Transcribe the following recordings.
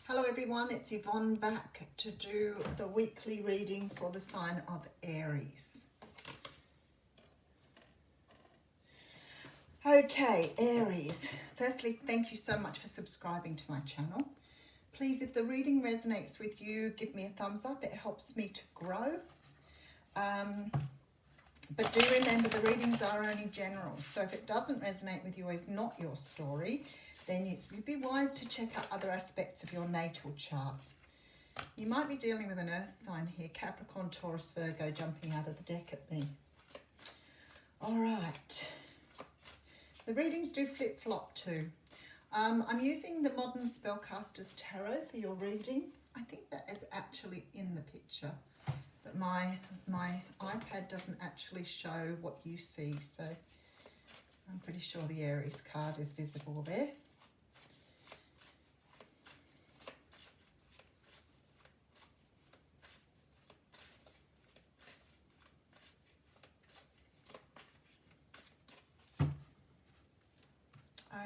Hello everyone, it's Yvonne back to do the weekly reading for the sign of Aries. Okay, Aries. Firstly, thank you so much for subscribing to my channel. Please, if the reading resonates with you, give me a thumbs up. It helps me to grow. But do remember the readings are only general. So if it doesn't resonate with you or is not your story, then you'd be wise to check out other aspects of your natal chart. You might be dealing with an earth sign here, Capricorn, Taurus, Virgo, jumping out of the deck at me. All right. The readings do flip-flop too. I'm using the Modern Spellcasters Tarot for your reading. I think that is actually in the picture, but my iPad doesn't actually show what you see, so I'm pretty sure the Aries card is visible there.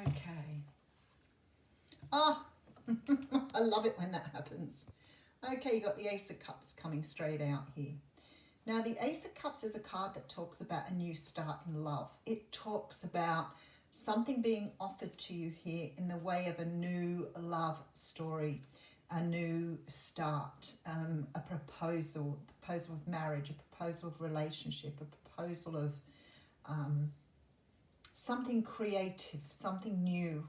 Okay. Oh, I love it when that happens. Okay, you got the Ace of Cups coming straight out here. Now, the Ace of Cups is a card that talks about a new start in love. It talks about something being offered to you here in the way of a new love story, a new start, a proposal of marriage, a proposal of relationship, a proposal of something creative, something new.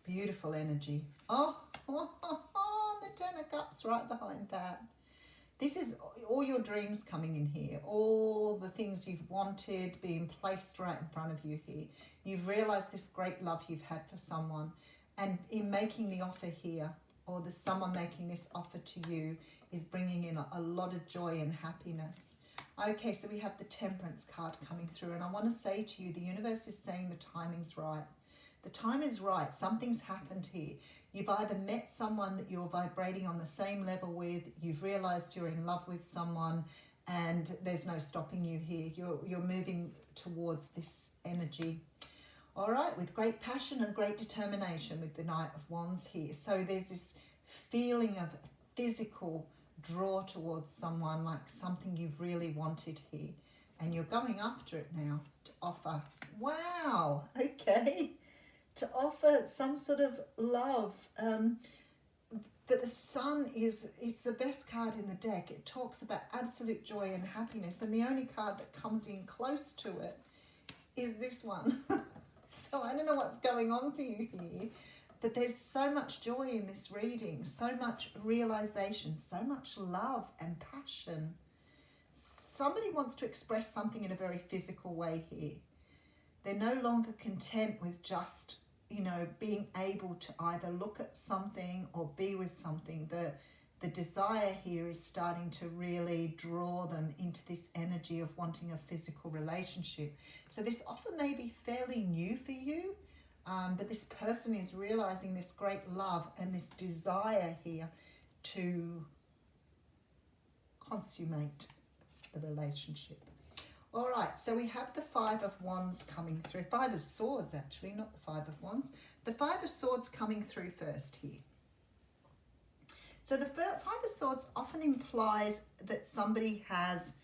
Beautiful energy. Oh, the Ten of Cups right behind that. This is all your dreams coming in here, all the things you've wanted being placed right in front of you here. You've realized this great love you've had for someone, and in making the offer here, or the someone making this offer to you, is bringing in a lot of joy and happiness. Okay, so we have the Temperance card coming through, and I want to say to you, the universe is saying the timing's right. The time is right. Something's happened here. You've either met someone that you're vibrating on the same level with, you've realized you're in love with someone, and there's no stopping you here. You're moving towards this energy. All right, with great passion and great determination with the Knight of Wands here. So there's this feeling of physical draw towards someone, like something you've really wanted here. And you're going after it now to offer. Wow, okay. To offer some sort of love. But the Sun it's the best card in the deck. It talks about absolute joy and happiness, and the only card that comes in close to it is this one. So I don't know what's going on for you here, but there's so much joy in this reading, so much realization, so much love and passion. Somebody wants to express something in a very physical way here. They're no longer content with just, being able to either look at something or be with something. The desire here is starting to really draw them into this energy of wanting a physical relationship. So this offer may be fairly new for you, but this person is realizing this great love and this desire here to consummate the relationship. All right, so we have the Five of Wands coming through. Five of Swords, actually, not the Five of Wands. The Five of Swords coming through first here. So the Five of Swords often implies that somebody has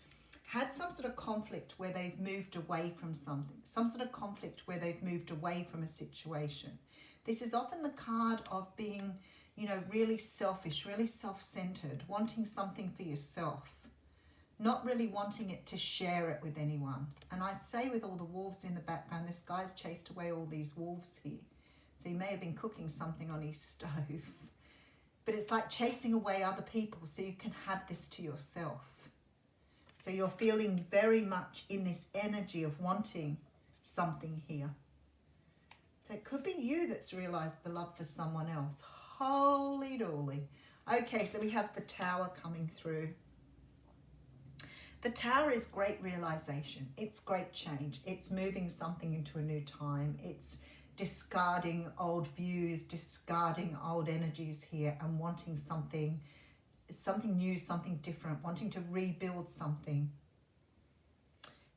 had some sort of conflict where they've moved away from something, some sort of conflict where they've moved away from a situation. This is often the card of being, really selfish, really self-centered, wanting something for yourself, not really wanting it to share it with anyone. And I say with all the wolves in the background, this guy's chased away all these wolves here. So he may have been cooking something on his stove. But it's like chasing away other people so you can have this to yourself. So you're feeling very much in this energy of wanting something here. So it could be you that's realized the love for someone else. Holy dooly. Okay, so we have the Tower coming through. The Tower is great realization. It's great change. It's moving something into a new time. It's discarding old views, discarding old energies here, and wanting something new, something different, wanting to rebuild something.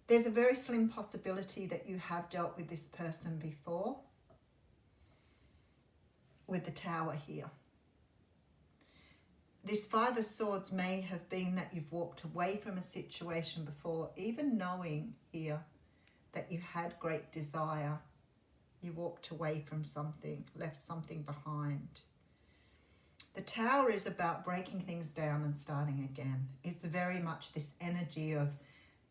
There's a very slim possibility that you have dealt with this person before with the Tower here. This Five of Swords may have been that you've walked away from a situation before, even knowing here that you had great desire. You walked away from something, left something behind. The Tower is about breaking things down and starting again. It's very much this energy of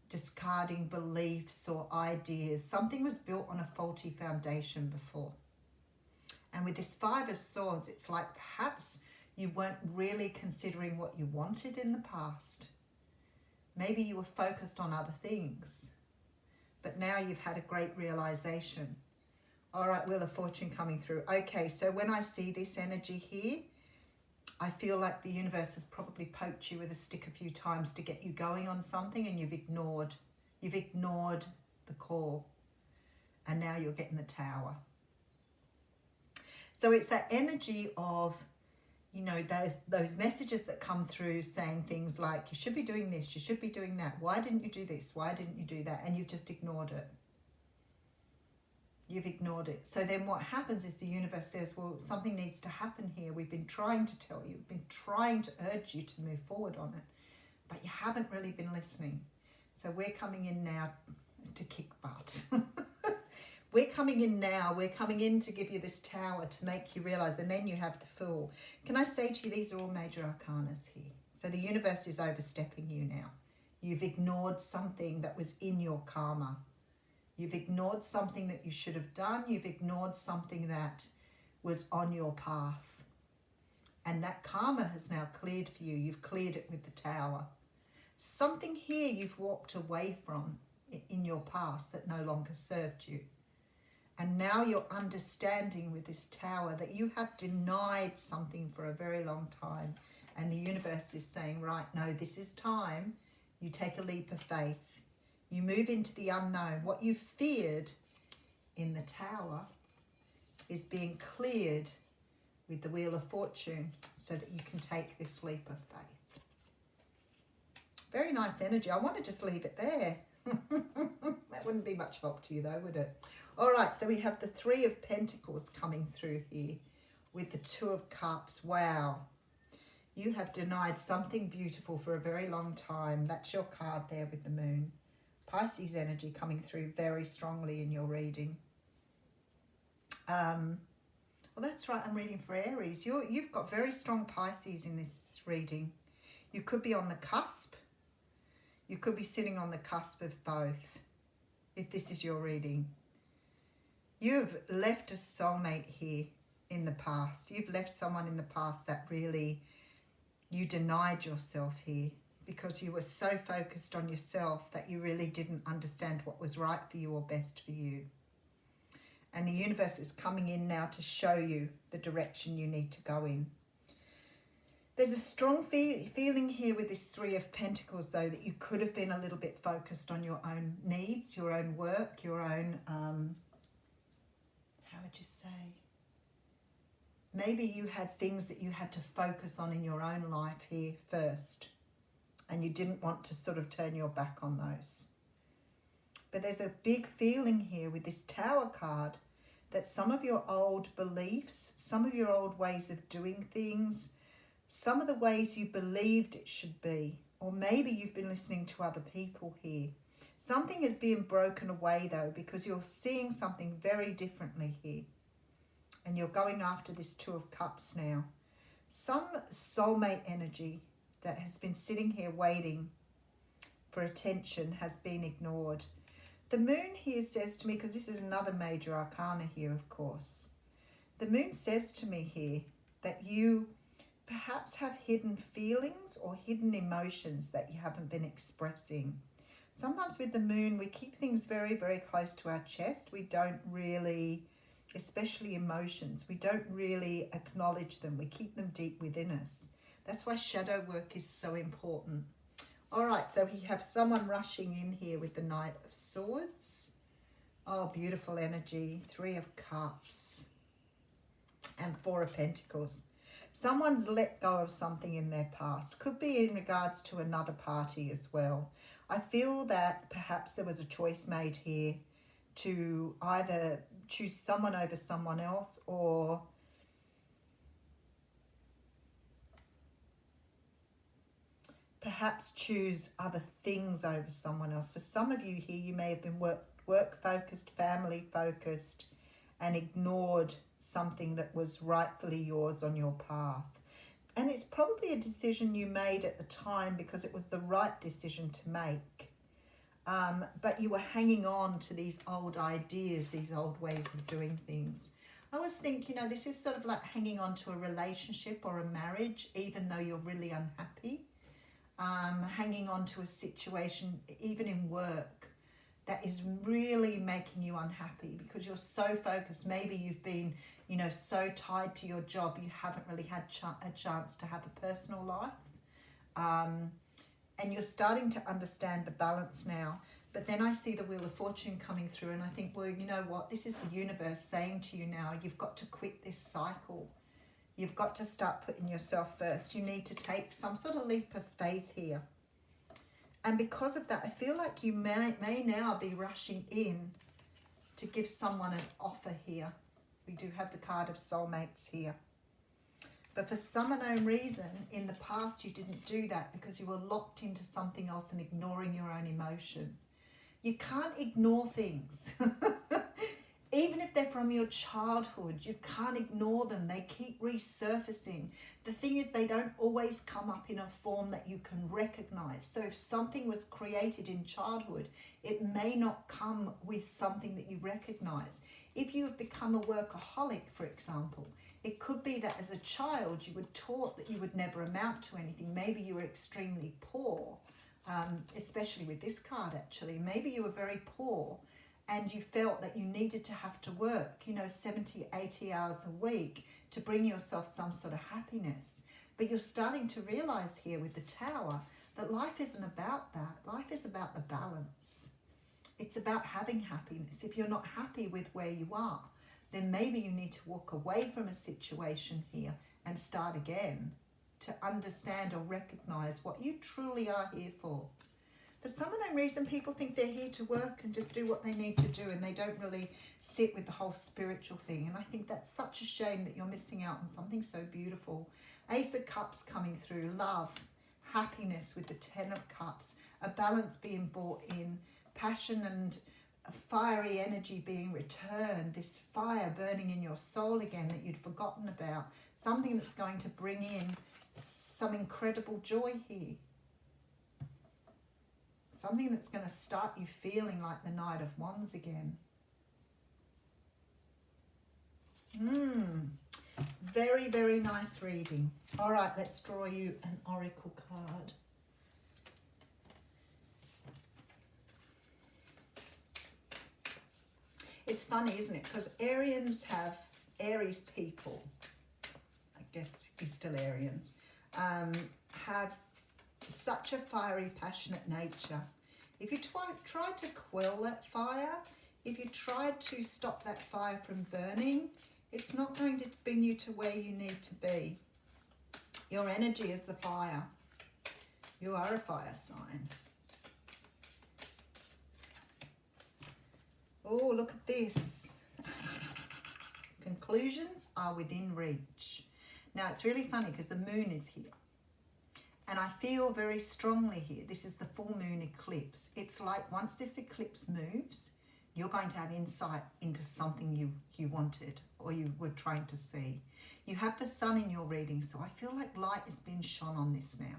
discarding beliefs or ideas. Something was built on a faulty foundation before. And with this Five of Swords, it's like perhaps you weren't really considering what you wanted in the past. Maybe you were focused on other things. But now you've had a great realization. All right, Wheel of Fortune coming through. Okay, so when I see this energy here, I feel like the universe has probably poked you with a stick a few times to get you going on something, and you've ignored the call. And now you're getting the Tower. So it's that energy of, you know, those messages that come through saying things like, you should be doing this, you should be doing that. Why didn't you do this? Why didn't you do that? And you've just ignored it. You've ignored it. So then what happens is the universe says, well, something needs to happen here. We've been trying to tell you, we've been trying to urge you to move forward on it, but you haven't really been listening. So we're coming in now to kick butt. We're coming in now. We're coming in to give you this Tower to make you realize, and then you have the Fool. Can I say to you, these are all major arcanas here. So the universe is overstepping you now. You've ignored something that was in your karma. You've ignored something that you should have done. You've ignored something that was on your path. And that karma has now cleared for you. You've cleared it with the Tower. Something here you've walked away from in your past that no longer served you. And now you're understanding with this Tower that you have denied something for a very long time. And the universe is saying, right, no, this is time. You take a leap of faith. You move into the unknown. What you feared in the Tower is being cleared with the Wheel of Fortune so that you can take this leap of faith. Very nice energy. I want to just leave it there. That wouldn't be much help to you though, would it? All right, so we have the Three of Pentacles coming through here with the Two of Cups. Wow. You have denied something beautiful for a very long time. That's your card there with the Moon. Pisces energy coming through very strongly in your reading. Well, that's right. I'm reading for Aries. You've got very strong Pisces in this reading. You could be on the cusp. You could be sitting on the cusp of both, if this is your reading. You've left a soulmate here in the past. You've left someone in the past that really, you denied yourself here because you were so focused on yourself that you really didn't understand what was right for you or best for you. And the universe is coming in now to show you the direction you need to go in. There's a strong feeling here with this Three of Pentacles, though, that you could have been a little bit focused on your own needs, your own work, your own, how would you say? Maybe you had things that you had to focus on in your own life here first, and you didn't want to sort of turn your back on those. But there's a big feeling here with this Tower card that some of your old beliefs, some of your old ways of doing things, some of the ways you believed it should be, or maybe you've been listening to other people here. Something is being broken away though, because you're seeing something very differently here. And you're going after this Two of Cups now. Some soulmate energy that has been sitting here waiting for attention has been ignored. The Moon here says to me, because this is another major arcana here, of course. The Moon says to me here that you perhaps have hidden feelings or hidden emotions that you haven't been expressing. Sometimes with the Moon, we keep things very, very close to our chest. We don't really, especially emotions, we don't really acknowledge them. We keep them deep within us. That's why shadow work is so important. All right, so we have someone rushing in here with the Knight of Swords. Oh, beautiful energy. Three of Cups and Four of Pentacles. Someone's let go of something in their past. Could be in regards to another party as well. I feel that perhaps there was a choice made here to either choose someone over someone else, or perhaps choose other things over someone else. For some of you here, you may have been work focused, family focused, and ignored something that was rightfully yours on your path. And it's probably a decision you made at the time because it was the right decision to make. But you were hanging on to these old ideas, these old ways of doing things. I always think, you know, this is sort of like hanging on to a relationship or a marriage, even though you're really unhappy. Hanging on to a situation, even in work, that is really making you unhappy because you're so focused. Maybe you've been, you know, so tied to your job, you haven't really had a chance to have a personal life. And you're starting to understand the balance now. But then I see the Wheel of Fortune coming through and I think, well, you know what? This is the universe saying to you now, you've got to quit this cycle. You've got to start putting yourself first. You need to take some sort of leap of faith here. And because of that, I feel like you may now be rushing in to give someone an offer here. We do have the card of soulmates here. But for some unknown reason, in the past, you didn't do that because you were locked into something else and ignoring your own emotion. You can't ignore things. Even if they're from your childhood, you can't ignore them. They keep resurfacing. The thing is, they don't always come up in a form that you can recognize. So if something was created in childhood, it may not come with something that you recognize. If you have become a workaholic, for example, it could be that as a child you were taught that you would never amount to anything. Maybe you were extremely poor, especially with this card actually. Maybe you were very poor and you felt that you needed to have to work, you know, 70, 80 hours a week to bring yourself some sort of happiness. But you're starting to realize here with the Tower that life isn't about that. Life is about the balance. It's about having happiness. If you're not happy with where you are, then maybe you need to walk away from a situation here and start again to understand or recognize what you truly are here for. For some unknown reason, people think they're here to work and just do what they need to do, and they don't really sit with the whole spiritual thing. And I think that's such a shame that you're missing out on something so beautiful. Ace of Cups coming through, love, happiness with the Ten of Cups, a balance being brought in, passion and a fiery energy being returned, this fire burning in your soul again that you'd forgotten about, something that's going to bring in some incredible joy here. Something that's going to start you feeling like the Knight of Wands again. Very, very nice reading. All right, let's draw you an oracle card. It's funny, isn't it? Because Aries people, I guess he's still Aries, have such a fiery, passionate nature. If you try to quell that fire, if you try to stop that fire from burning, it's not going to bring you to where you need to be. Your energy is the fire. You are a fire sign. Oh, look at this. Conclusions are within reach. Now, it's really funny because the moon is here. And I feel very strongly here, this is the full moon eclipse. It's like once this eclipse moves, you're going to have insight into something you wanted or you were trying to see. You have the sun in your reading, so I feel like light has been shone on this now.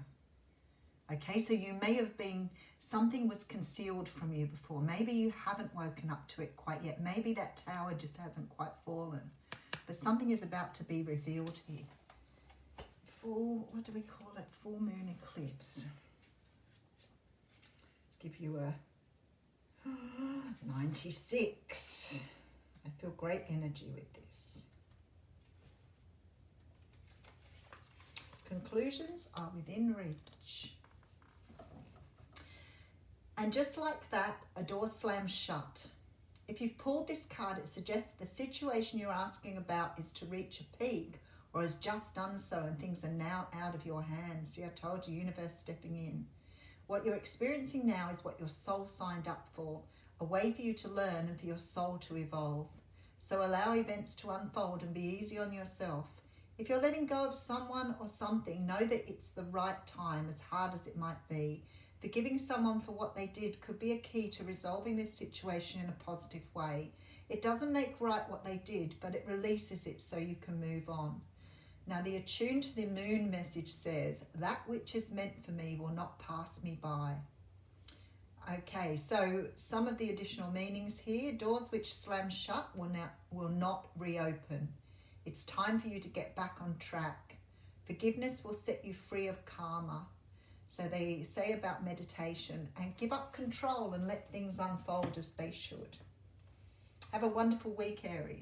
Okay, so you may have been, something was concealed from you before. Maybe you haven't woken up to it quite yet. Maybe that tower just hasn't quite fallen. But something is about to be revealed here. What do we call it? Full moon eclipse. Let's give you a 96. I feel great energy with this. Conclusions are within reach. And just like that, a door slams shut. If you've pulled this card, it suggests the situation you're asking about is to reach a peak or has just done so and things are now out of your hands. See, I told you, universe stepping in. What you're experiencing now is what your soul signed up for, a way for you to learn and for your soul to evolve. So allow events to unfold and be easy on yourself. If you're letting go of someone or something, know that it's the right time, as hard as it might be. Forgiving someone for what they did could be a key to resolving this situation in a positive way. It doesn't make right what they did, but it releases it so you can move on. Now, the Attune to the Moon message says, that which is meant for me will not pass me by. Okay, so some of the additional meanings here. Doors which slam shut will not reopen. It's time for you to get back on track. Forgiveness will set you free of karma. So they say about meditation, and give up control and let things unfold as they should. Have a wonderful week, Aries.